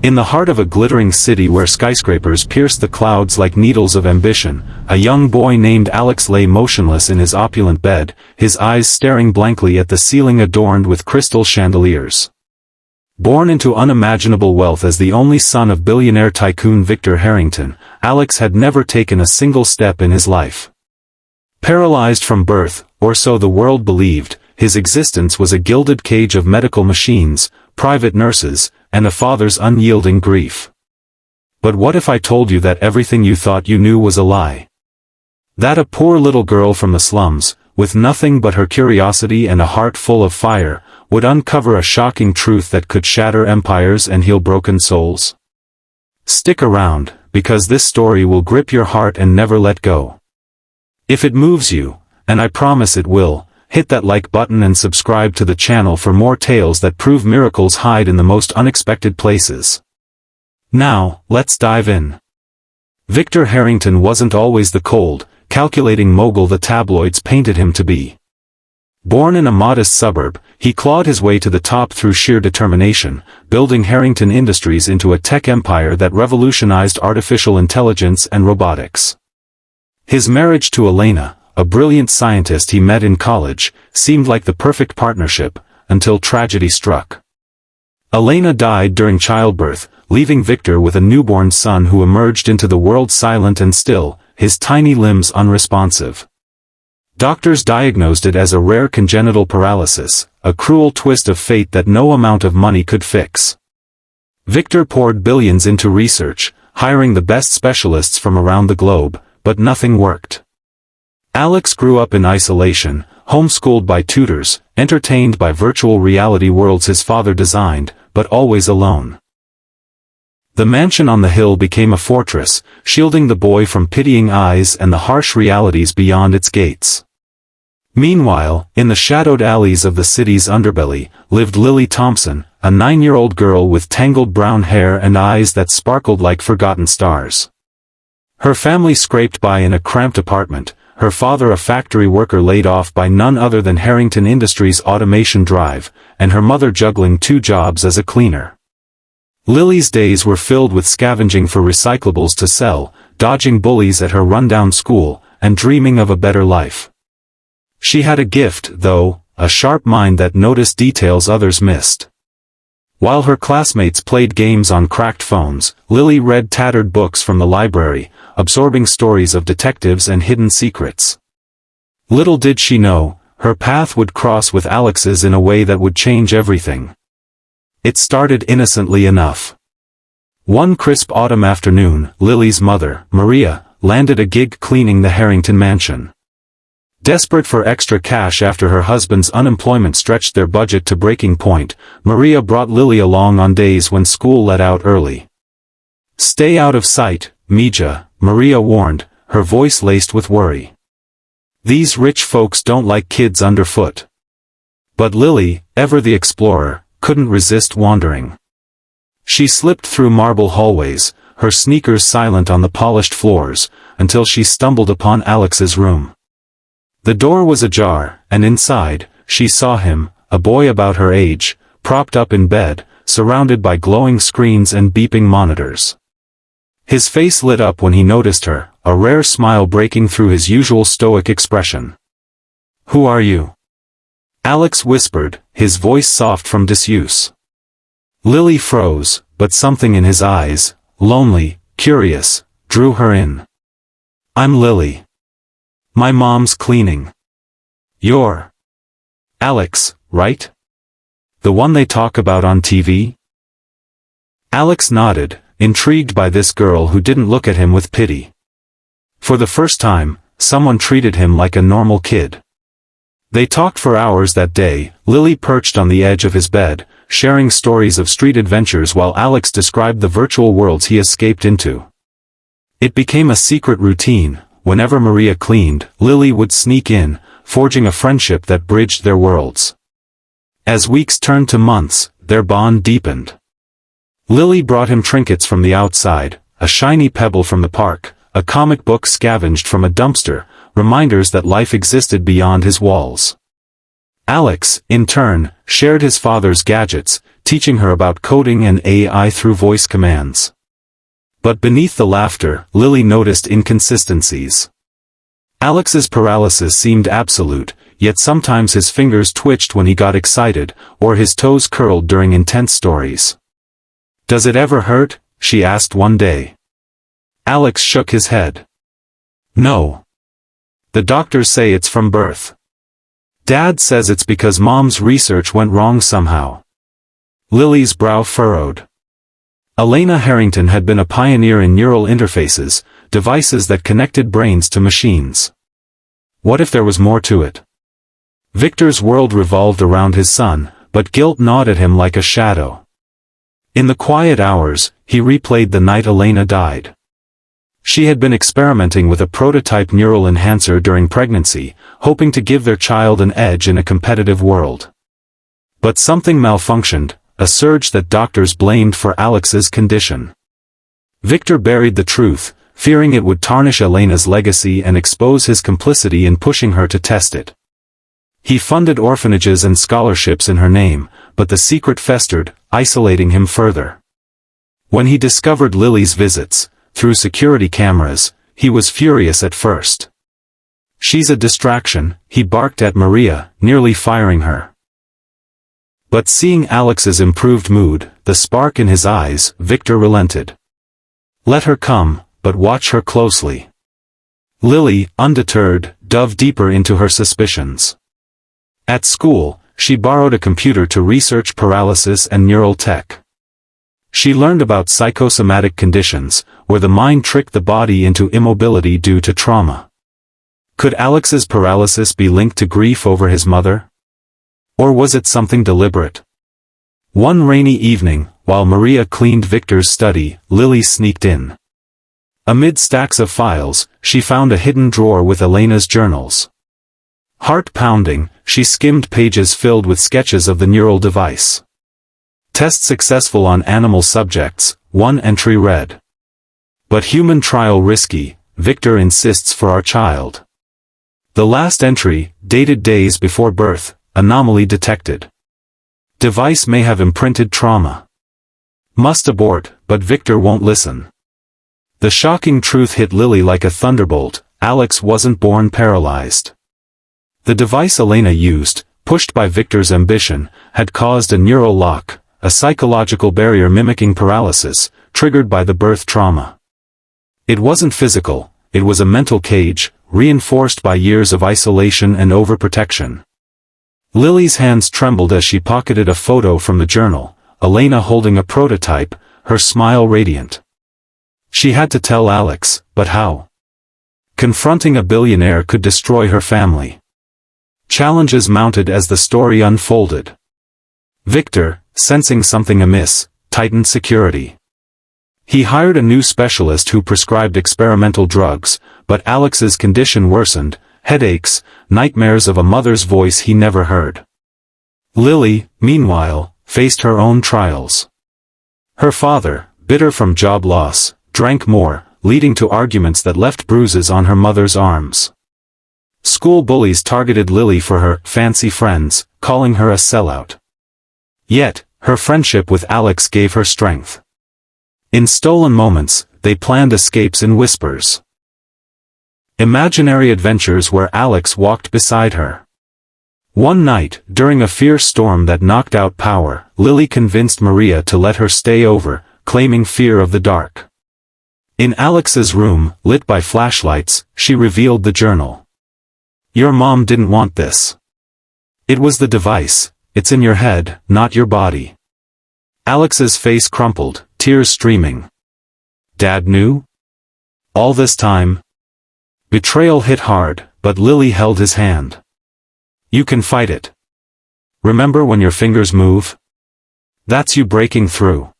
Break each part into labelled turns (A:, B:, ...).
A: In the heart of a glittering city where skyscrapers pierced the clouds like needles of ambition, a young boy named Alex lay motionless in his opulent bed, his eyes staring blankly at the ceiling adorned with crystal chandeliers. Born into unimaginable wealth as the only son of billionaire tycoon Victor Harrington, Alex had never taken a single step in his life. Paralyzed from birth, or so the world believed, his existence was a gilded cage of medical machines, private nurses, and a father's unyielding grief. But what if I told you that everything you thought you knew was a lie? That a poor little girl from the slums, with nothing but her curiosity and a heart full of fire, would uncover a shocking truth that could shatter empires and heal broken souls? Stick around, because this story will grip your heart and never let go. If it moves you, and I promise it will, hit that like button and subscribe to the channel for more tales that prove miracles hide in the most unexpected places. Now, let's dive in. Victor Harrington wasn't always the cold, calculating mogul the tabloids painted him to be. Born in a modest suburb, he clawed his way to the top through sheer determination, building Harrington Industries into a tech empire that revolutionized artificial intelligence and robotics. His marriage to Elena, a brilliant scientist he met in college, seemed like the perfect partnership, until tragedy struck. Elena died during childbirth, leaving Victor with a newborn son who emerged into the world silent and still, his tiny limbs unresponsive. Doctors diagnosed it as a rare congenital paralysis, a cruel twist of fate that no amount of money could fix. Victor poured billions into research, hiring the best specialists from around the globe, but nothing worked. Alex grew up in isolation, homeschooled by tutors, entertained by virtual reality worlds his father designed, but always alone. The mansion on the hill became a fortress, shielding the boy from pitying eyes and the harsh realities beyond its gates. Meanwhile, in the shadowed alleys of the city's underbelly, lived Lily Thompson, a 9-year-old girl with tangled brown hair and eyes that sparkled like forgotten stars. Her family scraped by in a cramped apartment, her father a factory worker laid off by none other than Harrington Industries' automation drive, and her mother juggling 2 jobs as a cleaner. Lily's days were filled with scavenging for recyclables to sell, dodging bullies at her rundown school, and dreaming of a better life. She had a gift, though, a sharp mind that noticed details others missed. While her classmates played games on cracked phones, Lily read tattered books from the library, absorbing stories of detectives and hidden secrets. Little did she know, her path would cross with Alex's in a way that would change everything. It started innocently enough. One crisp autumn afternoon, Lily's mother, Maria, landed a gig cleaning the Harrington mansion. Desperate for extra cash after her husband's unemployment stretched their budget to breaking point, Maria brought Lily along on days when school let out early. "Stay out of sight, Mija," Maria warned, her voice laced with worry. "These rich folks don't like kids underfoot." But Lily, ever the explorer, couldn't resist wandering. She slipped through marble hallways, her sneakers silent on the polished floors, until she stumbled upon Alex's room. The door was ajar, and inside, she saw him, a boy about her age, propped up in bed, surrounded by glowing screens and beeping monitors. His face lit up when he noticed her, a rare smile breaking through his usual stoic expression. "Who are you?" Alex whispered, his voice soft from disuse. Lily froze, but something in his eyes, lonely, curious, drew her in. "I'm Lily. My mom's cleaning." "You're Alex, right? The one they talk about on TV?" Alex nodded, intrigued by this girl who didn't look at him with pity. For the first time, someone treated him like a normal kid. They talked for hours that day, Lily perched on the edge of his bed, sharing stories of street adventures while Alex described the virtual worlds he escaped into. It became a secret routine. Whenever Maria cleaned, Lily would sneak in, forging a friendship that bridged their worlds. As weeks turned to months, their bond deepened. Lily brought him trinkets from the outside, a shiny pebble from the park, a comic book scavenged from a dumpster, reminders that life existed beyond his walls. Alex, in turn, shared his father's gadgets, teaching her about coding and AI through voice commands. But beneath the laughter, Lily noticed inconsistencies. Alex's paralysis seemed absolute, yet sometimes his fingers twitched when he got excited, or his toes curled during intense stories. "Does it ever hurt?" she asked one day. Alex shook his head. "No. The doctors say it's from birth. Dad says it's because Mom's research went wrong somehow." Lily's brow furrowed. Elena Harrington had been a pioneer in neural interfaces, devices that connected brains to machines. What if there was more to it? Victor's world revolved around his son, but guilt gnawed at him like a shadow. In the quiet hours, he replayed the night Elena died. She had been experimenting with a prototype neural enhancer during pregnancy, hoping to give their child an edge in a competitive world. But something malfunctioned, a surge that doctors blamed for Alex's condition. Victor buried the truth, fearing it would tarnish Elena's legacy and expose his complicity in pushing her to test it. He funded orphanages and scholarships in her name, but the secret festered, isolating him further. When he discovered Lily's visits, through security cameras, he was furious at first. "She's a distraction," he barked at Maria, nearly firing her. But seeing Alex's improved mood, the spark in his eyes, Victor relented. "Let her come, but watch her closely." Lily, undeterred, dove deeper into her suspicions. At school, she borrowed a computer to research paralysis and neural tech. She learned about psychosomatic conditions, where the mind tricked the body into immobility due to trauma. Could Alex's paralysis be linked to grief over his mother? Or was it something deliberate? One rainy evening, while Maria cleaned Victor's study, Lily sneaked in. Amid stacks of files, she found a hidden drawer with Elena's journals. Heart pounding, she skimmed pages filled with sketches of the neural device. "Test successful on animal subjects," one entry read. "But human trial risky, Victor insists for our child." The last entry, dated days before birth, anomaly detected. Device may have imprinted trauma. Must abort, but Victor won't listen. The shocking truth hit Lily like a thunderbolt: Alex wasn't born paralyzed. The device Elena used, pushed by Victor's ambition, had caused a neural lock, a psychological barrier mimicking paralysis, triggered by the birth trauma. It wasn't physical, it was a mental cage, reinforced by years of isolation and overprotection. Lily's hands trembled as she pocketed a photo from the journal, Elena holding a prototype, her smile radiant. She had to tell Alex, but how? Confronting a billionaire could destroy her family. Challenges mounted as the story unfolded. Victor, sensing something amiss, tightened security. He hired a new specialist who prescribed experimental drugs, but Alex's condition worsened, headaches, nightmares of a mother's voice he never heard. Lily, meanwhile, faced her own trials. Her father, bitter from job loss, drank more, leading to arguments that left bruises on her mother's arms. School bullies targeted Lily for her fancy friends, calling her a sellout. Yet, her friendship with Alex gave her strength. In stolen moments, they planned escapes in whispers. Imaginary adventures where Alex walked beside her. One night, during a fierce storm that knocked out power, Lily convinced Maria to let her stay over, claiming fear of the dark. In Alex's room, lit by flashlights, she revealed the journal. "Your mom didn't want this. It was the device, it's in your head, not your body." Alex's face crumpled, tears streaming. "Dad knew? All this time?" Betrayal hit hard, but Lily held his hand. "You can fight it. Remember when your fingers move? That's you breaking through."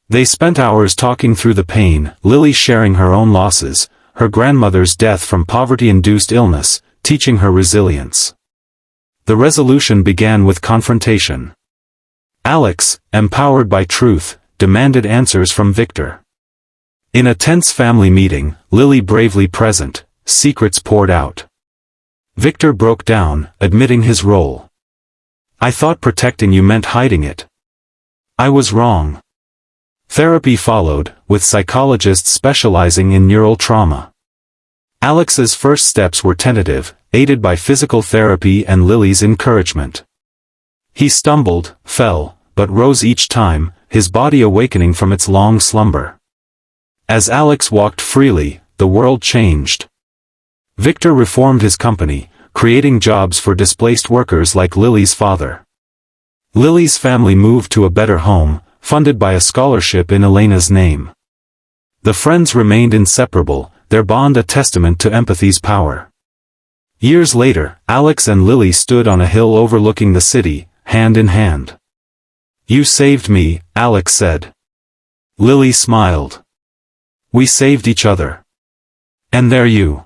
A: They spent hours talking through the pain, Lily sharing her own losses, her grandmother's death from poverty-induced illness, teaching her resilience. The resolution began with confrontation. Alex, empowered by truth, demanded answers from Victor. In a tense family meeting, Lily bravely present, secrets poured out. Victor broke down, admitting his role. "I thought protecting you meant hiding it." I was wrong. Therapy followed, with psychologists specializing in neural trauma. Alex's first steps were tentative, aided by physical therapy and Lily's encouragement. He stumbled, fell, but rose each time, his body awakening from its long slumber. As Alex walked freely, the world changed. Victor reformed his company, creating jobs for displaced workers like Lily's father. Lily's family moved to a better home, funded by a scholarship in Elena's name. The friends remained inseparable, their bond a testament to empathy's power. Years later, Alex and Lily stood on a hill overlooking the city, hand in hand. "You saved me," Alex said. Lily smiled. "We saved each other. And there you